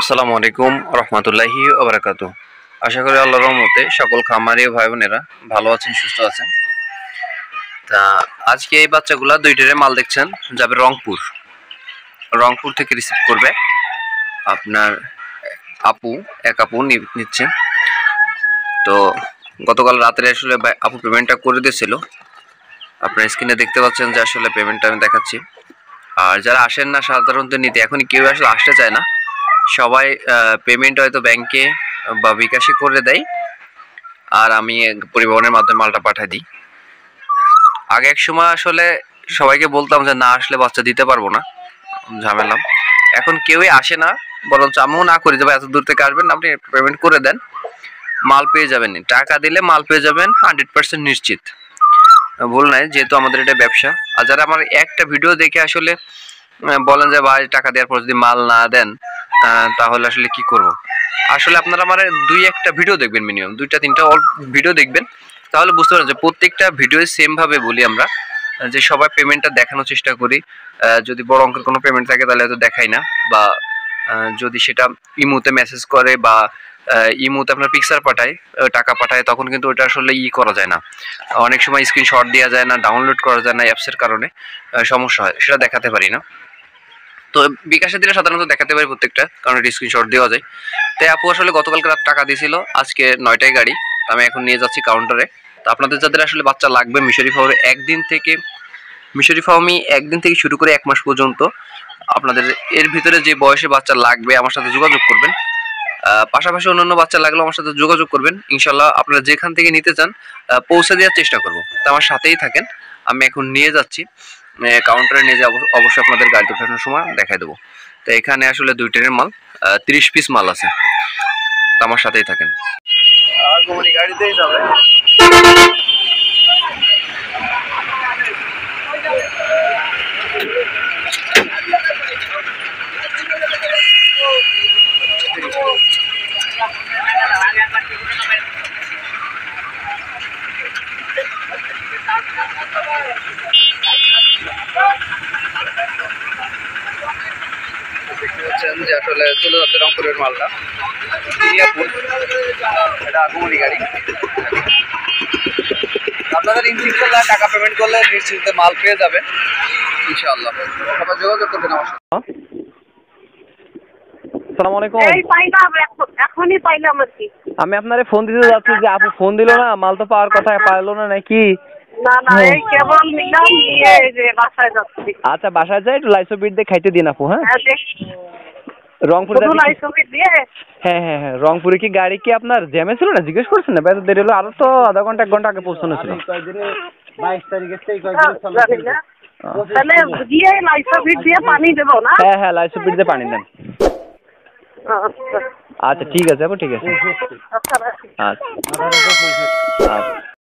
আসসালামু আলাইকুম রহমতুল্লাহি ওয়া বারাকাতুহু। আশা করি আল্লাহর রহমতে সকল খামারি ভাই বোনেরা ভালো আছেন, সুস্থ আছেন। তা আজকে এই বাচ্চাগুলা দুইটারে মাল দেখছেন যাবে রংপুর থেকে রিসিভ করবে আপনার এক আপু নিচ্ছেন। তো গতকাল রাতে আসলে আপু পেমেন্টটা করে দিয়েছিল। আপনার স্ক্রিনে দেখতে পাচ্ছেন যে আসলে পেমেন্টটা আমি দেখাচ্ছি। আর যারা আসেন না সাধারণত নিতে, এখন কেউ আসলে আসতে চায় না, সবাই পেমেন্ট হয়তো ব্যাংকে বা বিকাশে করে দেয়, আর আমি পরিবহনের মাধ্যমে মালটা পাঠিয়ে দিই। আগে এক সময় আসলে সবাইকে বলতাম যে না আসলে বাচ্চা দিতে পারবো না, ঝামেলা। এখন কেউই আসে না, বরঞ্চ আমিও না করি যে এত দূর থেকে আসবেন, আপনি পেমেন্ট করে দেন, মাল পেয়ে যাবেন। টাকা দিলে মাল পেয়ে যাবেন 100% নিশ্চিত, ভুল নাই, যেহেতু আমাদের এটা ব্যবসা। আর যারা আমার একটা ভিডিও দেখে আসলে বলেন যে ভাই টাকা দেওয়ার পর যদি মাল না দেন তাহলে আসলে কি করব। আসলে আপনারা আমার দুই একটা ভিডিও দেখবেন, মিনিমাম দুইটা তিনটা ভিডিও দেখবেন, তাহলে বুঝতে পারবেন যে প্রত্যেকটা ভিডিও সেম ভাবে বলি আমরা, যে সবাই পেমেন্টটা দেখানোর চেষ্টা করি। যদি বড় অঙ্কের কোনো পেমেন্ট থাকে তাহলে হয়তো দেখাই না, বা যদি সেটা ইমোতে মেসেজ করে বা ইমোতে আপনার পিকচার পাঠায়, টাকা পাঠায়, তখন কিন্তু ওটা আসলে করা যায় না। অনেক সময় স্ক্রিনশট দেওয়া যায় না, ডাউনলোড করা যায় না, অ্যাপসের কারণে সমস্যা হয়, সেটা দেখাতে পারি না। তো বিকাশের দিনে সাধারণত দেখাতে পারি প্রত্যেকটা, কারণ এটা স্ক্রিনশট দেওয়া যায়। তাই আপু আসলে গতকালকে রাত টাকা দিয়েছিল, আজকে 9টায় গাড়ি, আমি এখন নিয়ে যাচ্ছি কাউন্টারে। তো আপনাদের যাদের আসলে বাচ্চা লাগবে মিশরি ফার্মি একদিন থেকে শুরু করে 1 মাস পর্যন্ত, আপনাদের এর ভিতরে যে বয়সে বাচ্চা লাগবে আমার সাথে যোগাযোগ করবেন। পাশাপাশি অন্যান্য বাচ্চা লাগলেও আমার সাথে যোগাযোগ করবেন, ইনশাল্লাহ আপনারা যেখান থেকে নিতে চান পৌঁছে দেওয়ার চেষ্টা করব। তো আমার সাথেই থাকেন, আমি এখন নিয়ে যাচ্ছি কাউন্টারে নিয়ে যাবো, অবশ্যই আপনাদের গাড়িতে ওঠানোর সময় দেখাই দেবো। তো এখানে আসলে 2 ট্রেনের মাল, 30 পিস মাল আছে, তো আমার সাথেই থাকেন। গাড়িতেই যাবে। দেখতে পাচ্ছেন যে আসলে চলে যাচ্ছে রংপুরের মালটা, এটা আগমনী গাড়ি। আপনাদের ইনশাআল্লাহ টাকা পেমেন্ট করলে নিশ্চিন্তে মাল পেয়ে যাবেন ইনশাআল্লাহ। সবাই যোগাযোগ করবেন আমার সাথে। আসসালামু আলাইকুম। এখনই পাইলাম আর কি। আমি আপনারে ফোন দিতে যাচ্ছি যে আপু ফোন দিল না, মাল তো পাওয়ার কথা, পাইলো না নাকি? না এই কেবল নিলাম, নিয়ে এই যে বাসায় যাচ্ছি। আচ্ছা বাসায় যাই, একটু লাইসো বিট দিয়ে খাইতে দিন আপু। হ্যাঁ রংপুরে হ্যাঁ রংপুরে কি গাড়ি কি আপনার জ্যামে ছিল না? জিজ্ঞেস করছেন না? বেশ দেরি হলো, আরো তো আধা ঘন্টা 1 ঘন্টা আগে পৌঁছানো ছিল। 22 তারিখের থেকে তাহলে গিয়ে লাইসো বিট দিয়ে পানি দেবো না? হ্যাঁ লাইসো বিট দিয়ে পানি দেন। আচ্ছা ঠিক আছে আপু, ঠিক আছে। আচ্ছা।